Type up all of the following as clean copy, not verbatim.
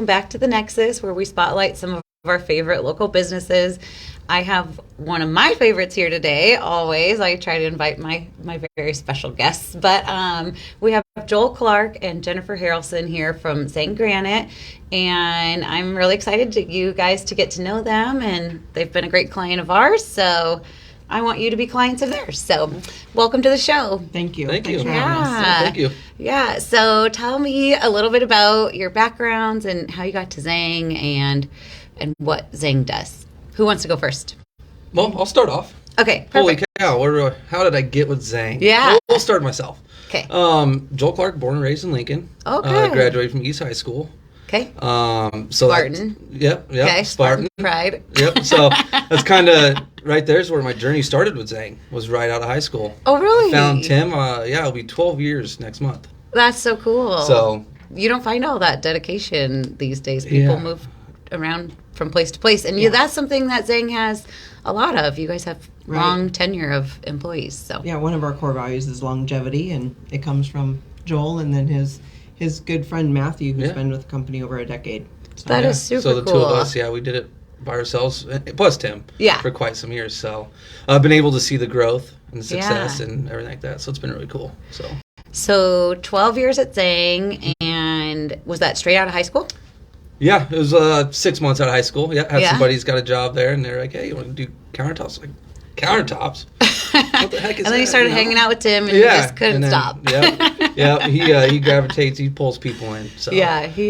back to the Nexus, where we spotlight some of our favorite local businesses. I have one of my favorites here today. Always, I try to invite my very special guests, but we have Joel Clark and Jennifer Harrelson here from Zeng Granite, and I'm really excited to you guys to get to know them. And they've been a great client of ours, so I want you to be clients of theirs. So, welcome to the show. Thank you. Thank you. Thanks for having us. Yeah. Thank you. Yeah. So, tell me a little bit about your backgrounds and how you got to Zeng and what Zeng does. Who wants to go first? Well, I'll start off. Okay. Perfect. Holy cow! How did I get with Zeng? Yeah. We'll start myself. Okay. Joel Clark, born and raised in Lincoln. Okay. Graduated from East High School. Okay. So Spartan. Yep. Okay. Spartan. Pride. Yep. So that's kind of right there's where my journey started with Zeng. Was right out of high school. Oh, really? Found Tim. It'll be 12 years next month. That's so cool. So you don't find all that dedication these days. People move around from place to place, and that's something that Zeng has a lot of. You guys have long tenure of employees. So Yeah, one of our core values is longevity, and it comes from Joel and then his good friend Matthew, who's been with the company over a decade. So, that is super cool. So the two of us, we did it by ourselves, plus Tim, for quite some years. So I've been able to see the growth and the success and everything like that. So it's been really cool. So 12 years at Zeng, and was that straight out of high school? Yeah, it was 6 months out of high school. Yeah, had somebody's got a job there, and they're like, "Hey, you want to do countertops?" Like, countertops? What the heck is that? And then you started hanging out with Tim, and you just couldn't stop. Yeah, he gravitates, he pulls people in. So he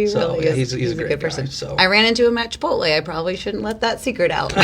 really is. He's a great good person. Guy, so I ran into him at Chipotle. I probably shouldn't let that secret out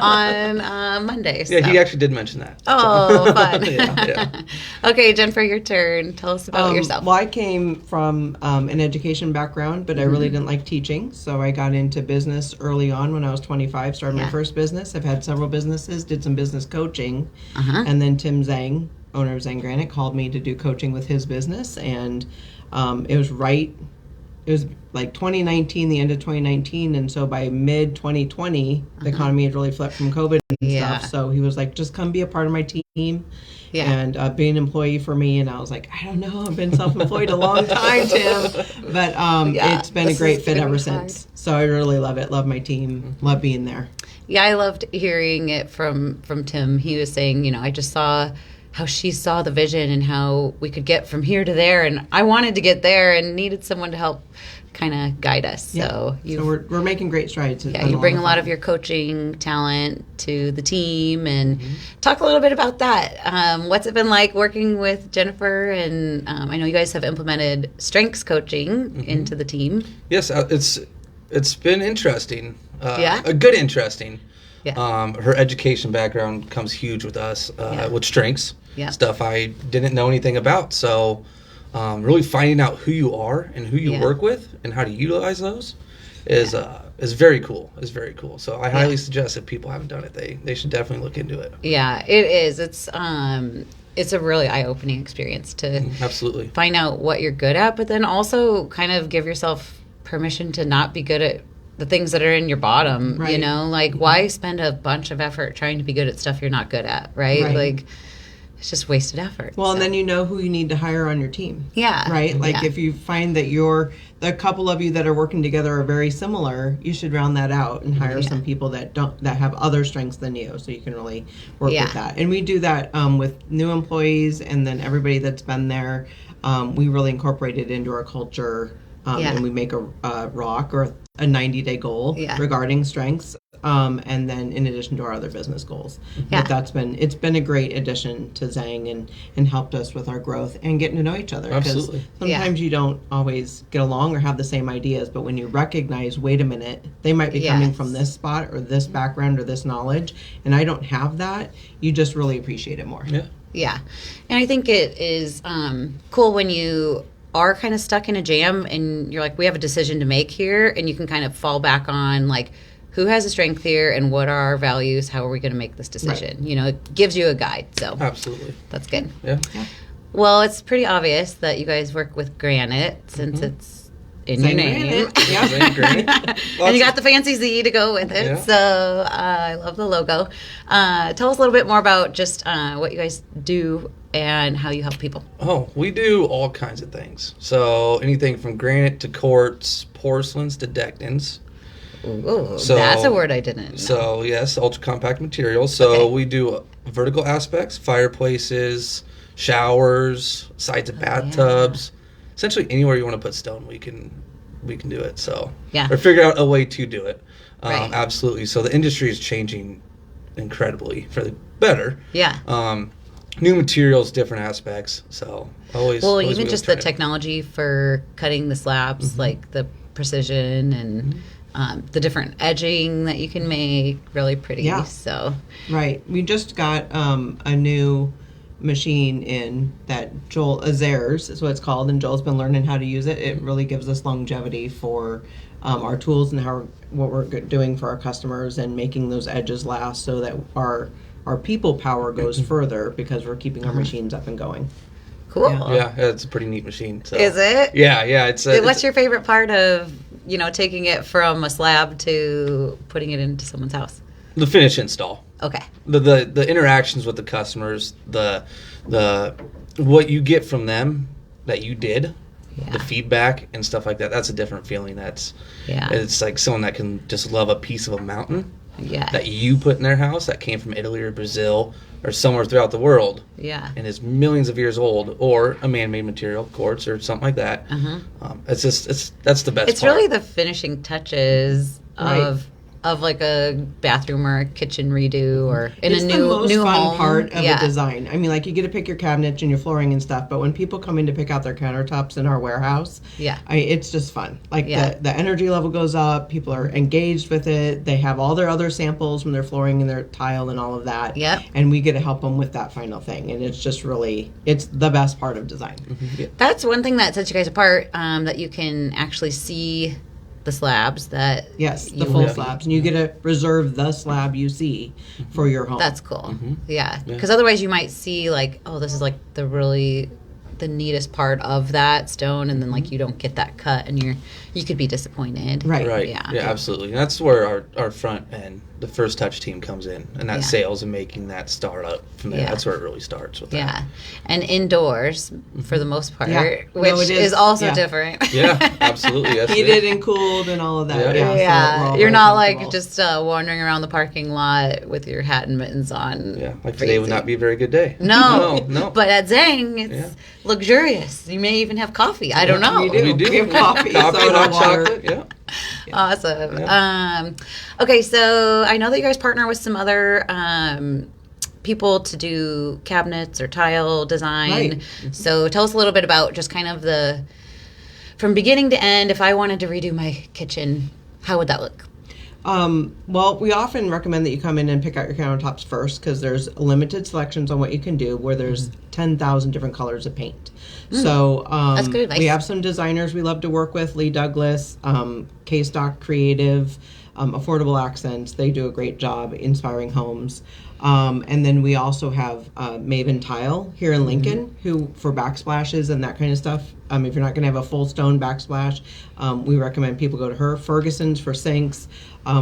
on Monday. So. Yeah, he actually did mention that. Oh, fun. Yeah. Okay, Jennifer, your turn. Tell us about yourself. Well, I came from an education background, but I really didn't like teaching, so I got into business early on when I was 25, started my first business. I've had several businesses, did some business coaching, and then Tim Zeng, owner of Zeng Granite, called me to do coaching with his business, and it was like 2019, the end of 2019, and so by mid 2020, the economy had really flipped from COVID and stuff, so he was like, just come be a part of my team, and be an employee for me, and I was like, I don't know, I've been self-employed a long time, Tim, but it's been a great fit ever since, so I really love it, love my team, love being there. Yeah, I loved hearing it from Tim. He was saying, I just saw how she saw the vision and how we could get from here to there, and I wanted to get there and needed someone to help kind of guide us. So we're making great strides. Yeah, you bring a lot of your coaching talent to the team, and talk a little bit about that. What's it been like working with Jennifer? And I know you guys have implemented strengths coaching into the team. Yes, it's been interesting. A good interesting. Yeah. Her education background comes huge with us, with strengths, stuff I didn't know anything about. So really finding out who you are and who you work with and how to utilize those is very cool. It's very cool. So I highly suggest if people haven't done it, they should definitely look into it. Yeah, it is. It's a really eye-opening experience to absolutely find out what you're good at, but then also kind of give yourself permission to not be good at the things that are in your bottom, why spend a bunch of effort trying to be good at stuff you're not good at, right? Like, it's just wasted effort. Well, and then you know who you need to hire on your team. Yeah. Right? Like, if you find that the couple of you that are working together are very similar, you should round that out and hire some people that have other strengths than you, so you can really work with that. And we do that with new employees, and then everybody that's been there, we really incorporate it into our culture. And we make a rock or a 90-day goal regarding strengths, and then in addition to our other business goals. But it's been a great addition to Zeng and helped us with our growth and getting to know each other. Absolutely. Sometimes you don't always get along or have the same ideas, but when you recognize, wait a minute, they might be coming from this spot or this background or this knowledge, and I don't have that, you just really appreciate it more. Yeah. And I think it is cool when you are kind of stuck in a jam and you're like, we have a decision to make here, and you can kind of fall back on like, who has a strength here and what are our values, how are we going to make this decision? It gives you a guide. So absolutely, that's good. Yeah. Well, it's pretty obvious that you guys work with granite since it's in your name. And you got the fancy Z to go with it. So I love the logo. Tell us a little bit more about just what you guys do and how you help people. Oh, we do all kinds of things. So anything from granite to quartz, porcelains to dectins. Ooh, so that's a word I didn't know. So yes, ultra compact materials. So we do vertical aspects, fireplaces, showers, sides of bathtubs. Essentially anywhere you want to put stone, we can do it. So or figure out a way to do it. Absolutely. So the industry is changing incredibly for the better. New materials, different aspects. So always even just the technology for cutting the slabs, like the precision and the different edging that you can make, really pretty. So we just got a new machine in that Azers is what it's called, and Joel's been learning how to use it. It really gives us longevity for our tools and what we're doing for our customers, and making those edges last so that our people power goes further because we're keeping our machines up and going. Cool. Yeah, it's a pretty neat machine. So. Is it? Yeah. What's your favorite part of taking it from a slab to putting it into someone's house? The finish install. Okay. The interactions with the customers, the what you get from them that you did, the feedback and stuff like that. That's a different feeling. It's like someone that can just love a piece of a mountain. That you put in their house that came from Italy or Brazil or somewhere throughout the world. And is millions of years old, or a man-made material, quartz or something like that. That's the best. It's really the finishing touches of like a bathroom or a kitchen redo, or in a new home. It's the most fun part of a design. I mean, like, you get to pick your cabinets and your flooring and stuff, but when people come in to pick out their countertops in our warehouse, it's just fun. Like the energy level goes up. People are engaged with it. They have all their other samples from their flooring and their tile and all of that. And we get to help them with that final thing, and it's just really, it's the best part of design. That's one thing that sets you guys apart. That you can actually see the slabs that the full slabs, and you get to reserve the slab you see for your home. That's cool. Because otherwise you might see like, oh, this is like the neatest part of that stone, and then like you don't get that cut, and you could be disappointed. Yeah, absolutely. And that's where our front end, the first touch team, comes in, and that sales and making that start up from there. That's where it really starts with that. And indoors for the most part, which is also different. Absolutely. Heated and cooled and all of that. So you're not like just wandering around the parking lot with your hat and mittens on. Like today would not be a very good day. No. But at Zeng, it's luxurious. You may even have coffee. I don't know. We do. We have coffee, hot chocolate. Awesome. Okay, so I know that you guys partner with some other people to do cabinets or tile design. So tell us a little bit about just kind of from beginning to end, if I wanted to redo my kitchen, how would that look? Well, we often recommend that you come in and pick out your countertops first, because there's limited selections on what you can do, where there's 10,000 different colors of paint. So that's good advice. We have some designers we love to work with, Lee Douglas, K-Stock Creative, Affordable Accents. They do a great job inspiring homes. And then we also have Maven Tile here in Lincoln, who for backsplashes and that kind of stuff. If you're not going to have a full stone backsplash, we recommend people go to her. Ferguson's for sinks.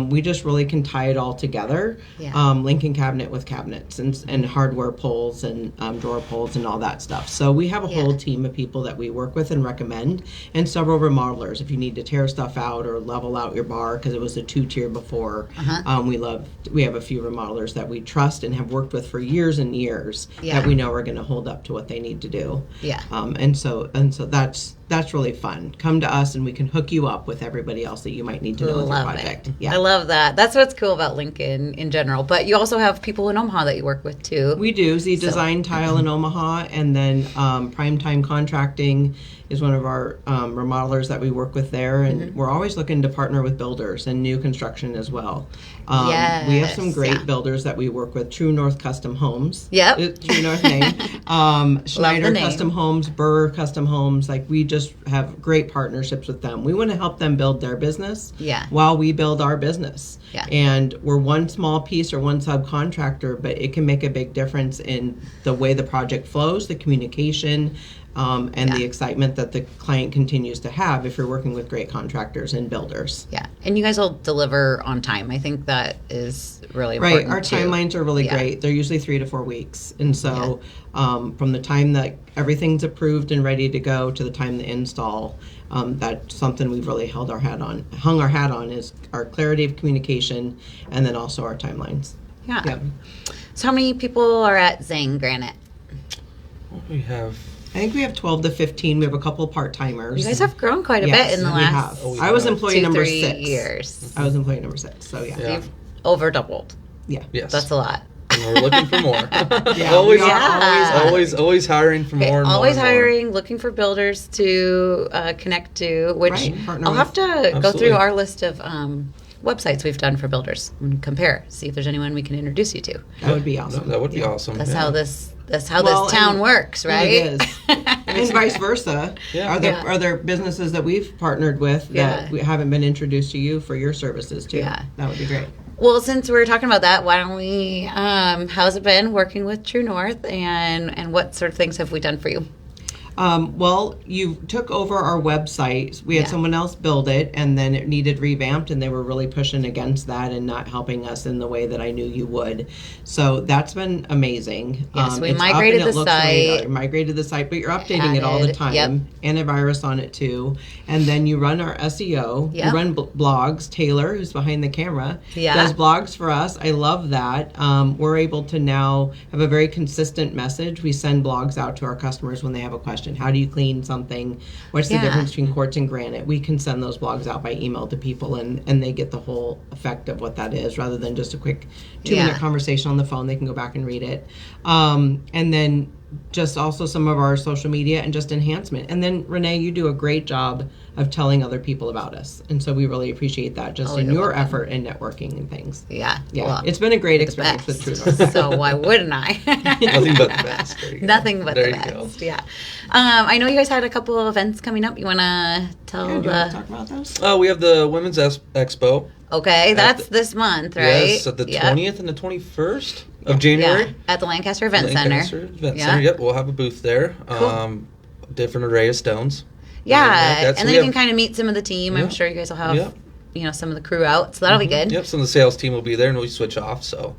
We just really can tie it all together. Lincoln cabinet with cabinets and hardware pulls and drawer pulls and all that stuff. So we have a whole team of people that we work with and recommend, and several remodelers. If you need to tear stuff out or level out your bar, because it was a 2-tier before, we have a few remodelers that we trust and have worked with for years and years that we know are going to hold up to what they need to do. And so that's really fun. Come to us and we can hook you up with everybody else that you might need to know with your project. I love that. That's what's cool about Lincoln in general. But you also have people in Omaha that you work with too. We do. Design Tile in Omaha, and then Primetime Contracting is one of our remodelers that we work with there, and we're always looking to partner with builders and new construction as well. We have some great builders that we work with. True North Custom Homes. True North name. Schneider Custom Homes, Burr Custom Homes. Like, we just have great partnerships with them. We want to help them build their business while we build our business. And we're one small piece or one subcontractor, but it can make a big difference in the way the project flows, the communication, and the excitement that the client continues to have if you're working with great contractors and builders. Yeah, and you guys will deliver on time. I think that is really important. Right, our timelines are really great. They're usually 3 to 4 weeks, and so from the time that everything's approved and ready to go to the time the install, that's something we've really hung our hat on is our clarity of communication, and then also our timelines. Yeah. Yep. So how many people are at Zeng Granite? I think we have 12 to 15. We have a couple part-timers. You guys have grown quite a bit in the last I was employee number 6. 3 years. I was employee number 6, so yeah. You've over doubled. Yeah. Yes. That's a lot. And we're looking for more. always always hiring for more and always more. hiring, looking for builders to connect to, which I'll have to go through our list of websites we've done for builders and compare, see if there's anyone we can introduce you to. That would be awesome. That would be awesome. That's how this town works, right? It is. And vice versa. Yeah. Are there businesses that we've partnered with that we haven't been introduced to you for your services too? Yeah. That would be great. Well, since we're talking about that, why don't we, how's it been working with True North, and what sort of things have we done for you? Well, you took over our website. We had someone else build it, and then it needed revamped, and they were really pushing against that and not helping us in the way that I knew you would. So that's been amazing. Yes, we migrated the site. Migrated the site, but you're updating it all the time. Yep. Antivirus on it too. And then you run our SEO. Yep. You run blogs. Taylor, who's behind the camera, does blogs for us. I love that. We're able to now have a very consistent message. We send blogs out to our customers when they have a question. How do you clean something? What's the difference between quartz and granite? We can send those blogs out by email to people, and they get the whole effect of what that is, rather than just a quick 2-minute conversation on the phone. They can go back and read it. And then just also some of our social media and just enhancement. And then Renee, you do a great job of telling other people about us, and so we really appreciate that just in your effort and networking and things. Yeah. Well, it's been a great experience with True North. So why wouldn't I? Nothing but the best. Nothing but the best. Yeah. I know you guys had a couple of events coming up. You want to tell do you want to talk about those? We have the Women's Expo. Okay, that's this month, right? Yes, the 20th and the 21st of January. Yeah, at the Lancaster Event Center. Yep, we'll have a booth there. Cool. Different array of stones. Yeah, and then you can kind of meet some of the team. I'm sure you guys will have, some of the crew out, so that'll be good. Yep, some of the sales team will be there, and we switch off. So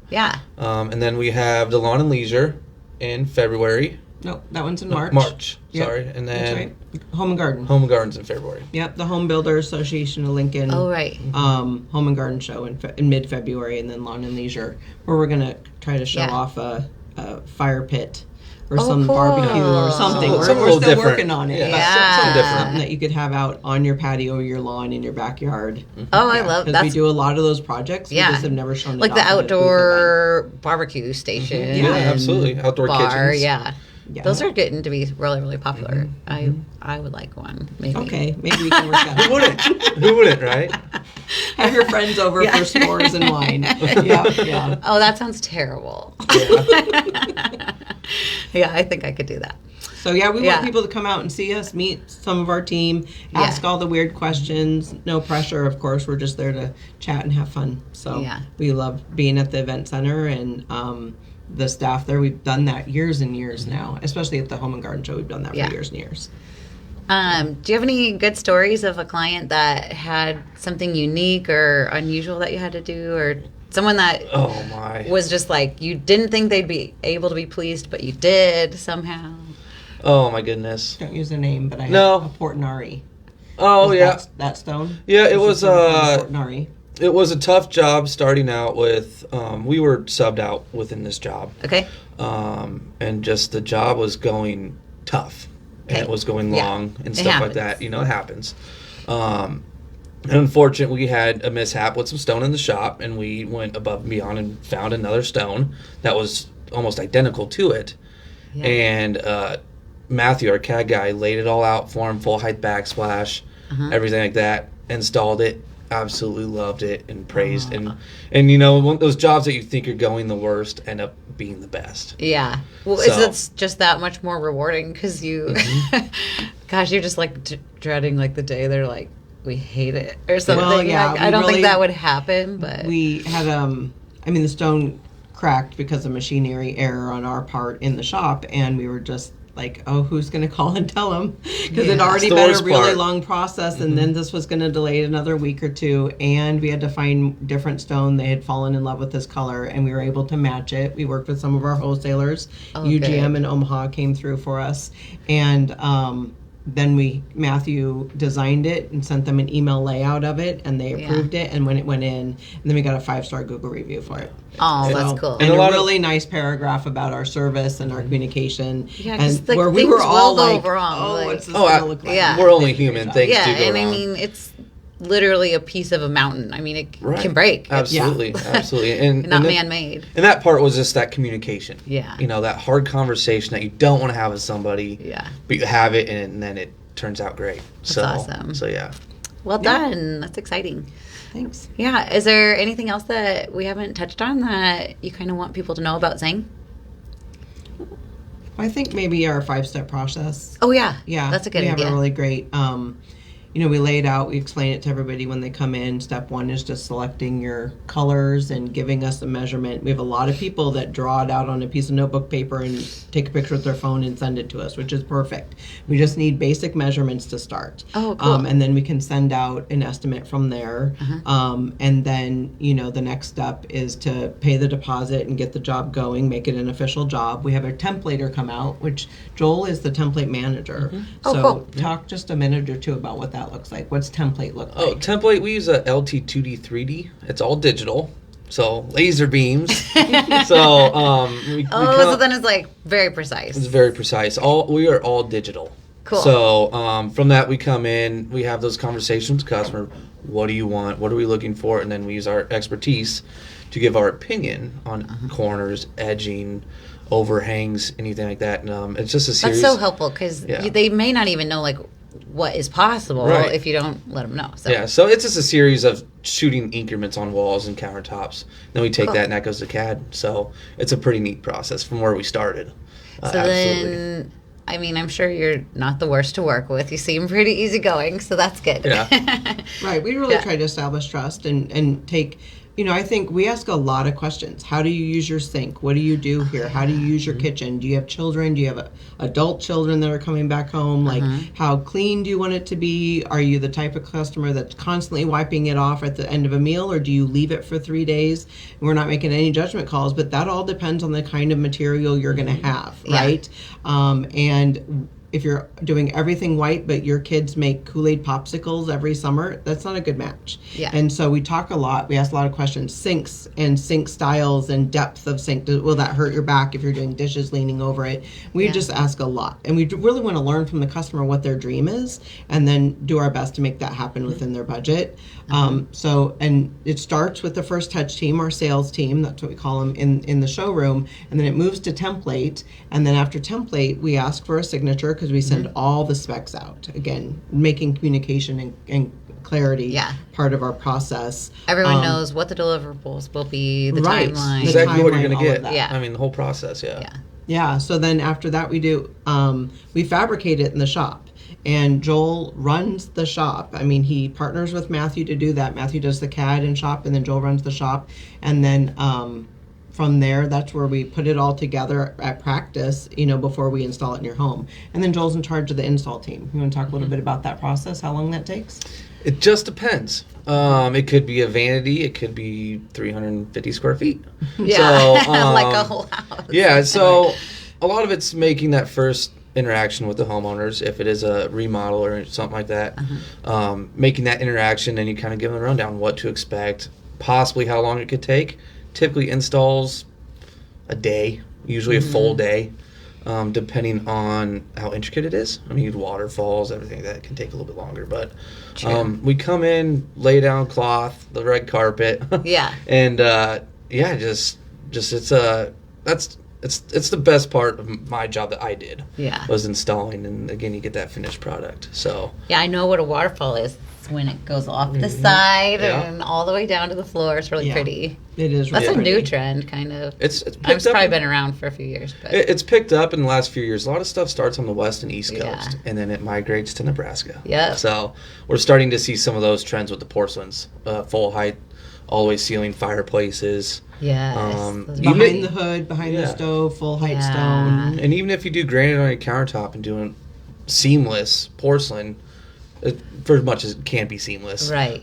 and then we have the Lawn and Leisure in February. No, that one's in March. Sorry, and then Home and Garden. Home and Garden's in February. Yep, the Home Builder Association of Lincoln. Oh, right. Home and Garden show in mid-February, and then Lawn and Leisure, where we're gonna try to show off a fire pit or some barbecue or something. We're still working on it. Something different. Something that you could have out on your patio or your lawn in your backyard. Oh, I love that. Because we do a lot of those projects. We just have never shown it like the outdoor barbecue station. Yeah, absolutely. Outdoor kitchens. Yeah. Those are getting to be really, really popular. I would like one, maybe. Okay, maybe we can work that out. Who wouldn't? Who wouldn't, right? Have your friends over for s'mores and wine. Yeah. Oh, that sounds terrible. Yeah, I think I could do that. So we want people to come out and see us, meet some of our team, ask all the weird questions. No pressure, of course. We're just there to chat and have fun. So we love being at the event center and the staff there. We've done that years and years now, especially at the Home and Garden show. We've done that for years and years. Do you have any good stories of a client that had something unique or unusual that you had to do, or someone that was just like you didn't think they'd be able to be pleased, but you did somehow? Oh my goodness! Don't use a name, but I have a Portinari. Oh that stone. Yeah, it was Portinari. It was a tough job starting out with. We were subbed out within this job. Okay. And just the job was going tough, and it was going long and stuff like that. You know, it happens. And unfortunately, we had a mishap with some stone in the shop, and we went above and beyond and found another stone that was almost identical to it. Yeah. And Matthew, our CAD guy, laid it all out for him, full height backsplash, everything like that, installed it. Absolutely loved it and praised and you know, one of those jobs that you think are going the worst end up being the best. Yeah. Well, it's just that much more rewarding because you, gosh, you're just like dreading like the day they're like, we hate it or something. Well, I don't think that would happen, but we had the stone cracked because of machinery error on our part in the shop, and we were just like, oh, who's going to call and tell them? Because it'd already been a really long process, and then this was going to delay it another week or two, and we had to find different stone. They had fallen in love with this color, and we were able to match it. We worked with some of our wholesalers. UGM in Omaha came through for us, and then Matthew designed it and sent them an email layout of it, and they approved it. And when it went in, and then we got a 5-star Google review for it. Oh, so, that's cool. And a really nice paragraph about our service and our communication. Yeah, and like, where we were all like, wrong. What's this going to look like? Yeah. We're only human. Things do go wrong. And I mean, it's literally a piece of a mountain. I mean, it can break. Absolutely. Absolutely. And not man-made. And that part was just that communication. Yeah. You know, that hard conversation that you don't want to have with somebody. Yeah. But you have it, and then it turns out great. That's awesome. So, yeah. Well done. That's exciting. Thanks. Yeah. Is there anything else that we haven't touched on that you kind of want people to know about Zeng? I think maybe our 5-step process. Oh, yeah. Yeah. That's a good idea. We have a really great, we lay it out, we explain it to everybody when they come in. Step 1 is just selecting your colors and giving us a measurement. We have a lot of people that draw it out on a piece of notebook paper and take a picture with their phone and send it to us, which is perfect. We just need basic measurements to start. Oh, cool. And then we can send out an estimate from there. And then, the next step is to pay the deposit and get the job going, make it an official job. We have a templater come out, which Joel is the template manager. So cool. Talk just a minute or two about what that looks like. What's template look like? Oh, template, we use a LT2D 3D. It's all digital. So laser beams. So so then it's like very precise. It's very precise. We are all digital. Cool. So from that we come in, we have those conversations with the customer. What do you want? What are we looking for? And then we use our expertise to give our opinion on corners, edging, overhangs, anything like that. And it's just a series. That's so helpful because they may not even know like what is possible if you don't let them know. So. Yeah, so it's just a series of shooting increments on walls and countertops. Then we take that and that goes to CAD. So it's a pretty neat process from where we started. Then, I mean, I'm sure you're not the worst to work with. You seem pretty easygoing, so that's good. Yeah. Right. We really try to establish trust and take... I think we ask a lot of questions. How do you use your sink? What do you do here? How do you use your kitchen? Do you have children? Do you have adult children that are coming back home? Like, how clean do you want it to be? Are you the type of customer that's constantly wiping it off at the end of a meal, or do you leave it for 3 days? We're not making any judgment calls, but that all depends on the kind of material you're going to have, right? And if you're doing everything white, but your kids make Kool-Aid popsicles every summer, that's not a good match. Yeah. And so we talk a lot. We ask a lot of questions. Sinks and sink styles and depth of sink. Will that hurt your back if you're doing dishes leaning over it? We just ask a lot. And we really want to learn from the customer what their dream is and then do our best to make that happen within their budget. And it starts with the first touch team, our sales team. That's what we call them in the showroom. And then it moves to template. And then after template, we ask for a signature because we send all the specs out. Again, making communication and clarity part of our process. Everyone knows what the deliverables will be, the timeline. Exactly what you're going to get. Yeah. I mean, the whole process, Yeah, so then after that we do, we fabricate it in the shop. And Joel runs the shop. I mean, he partners with Matthew to do that. Matthew does the CAD and shop, and then Joel runs the shop. And then from there, that's where we put it all together at practice, before we install it in your home. And then Joel's in charge of the install team. You want to talk a little bit about that process, how long that takes? It just depends. It could be a vanity. It could be 350 square feet. Yeah, so, like a whole house. Yeah, so a lot of it's making that first interaction with the homeowners, if it is a remodel or something like that. Making that interaction, and you kind of give them a rundown what to expect, possibly how long it could take. Typically installs a day, usually a full day, depending on how intricate it is. I mean, waterfalls, everything like that can take a little bit longer, but we come in, lay down cloth, the red carpet, and it's the best part of my job that I did. Was installing, and again, you get that finished product. So I know what a waterfall is. quartz when it goes off the side and all the way down to the floor. It's really pretty. It is really That's pretty. a new trend, kind of. It's probably been around for a few years. But it's picked up in the last few years. A lot of stuff starts on the west and east coast, and then it migrates to Nebraska. Yeah. So we're starting to see some of those trends with the porcelains. Full height, all the way ceiling fireplaces. Yes. Behind the hood, behind the stove, full height stone. And even if you do granite on your countertop and doing seamless porcelain, for as much as it can be seamless. Right.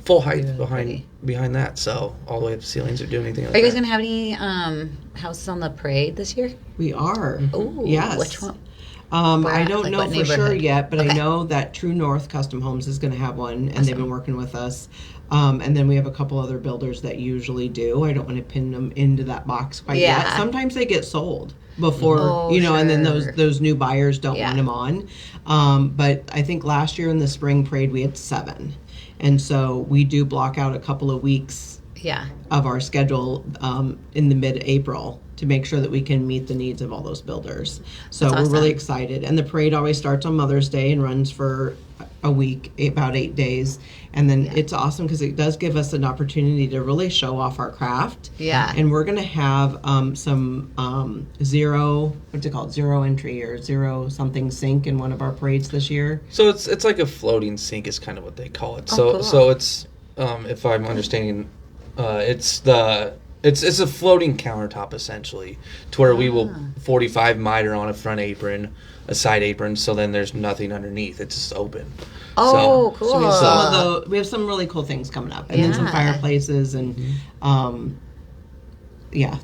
Full height behind that. So all the way up to ceilings or do anything like that. Are you guys going to have any houses on the parade this year? We are. Oh, yes. Which one? I don't know for sure yet, but I know that True North Custom Homes is going to have one, and they've been working with us. And then we have a couple other builders that usually do. I don't want to pin them into that box quite yet. Sometimes they get sold before, and then those new buyers don't want them on. But I think last year in the spring parade we had 7. And so we do block out a couple of weeks of our schedule in the mid-April to make sure that we can meet the needs of all those builders. So we're really excited. And the parade always starts on Mother's Day and runs for a week, about 8 days. And then it's awesome because it does give us an opportunity to really show off our craft. Yeah. And we're going to have some zero entry or zero something sink in one of our parades this year. So it's like a floating sink is kind of what they call it. Cool. So it's if I'm understanding, it's a floating countertop essentially, to where we will 45 miter on a front apron, a side apron, so then there's nothing underneath. It's just open. Oh, cool. So we have some really cool things coming up, and then some fireplaces, and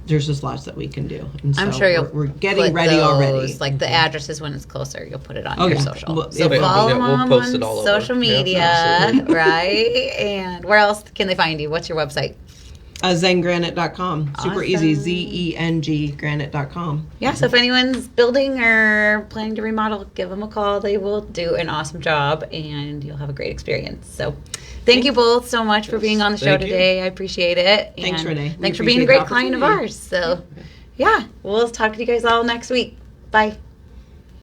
there's just lots that we can do. And I'm sure we're getting ready already. Like the addresses when it's closer, you'll put it on your social. We'll follow them we'll post it on all social over. media, right? And where else can they find you? What's your website? ZengGranite.com. Super easy. ZENG Granite.com. Yeah, so if anyone's building or planning to remodel, give them a call. They will do an awesome job, and you'll have a great experience. So thank you both so much for being on the show today. I appreciate it. Thanks, Renee. Thanks for being a great client of ours. So, we'll talk to you guys all next week. Bye.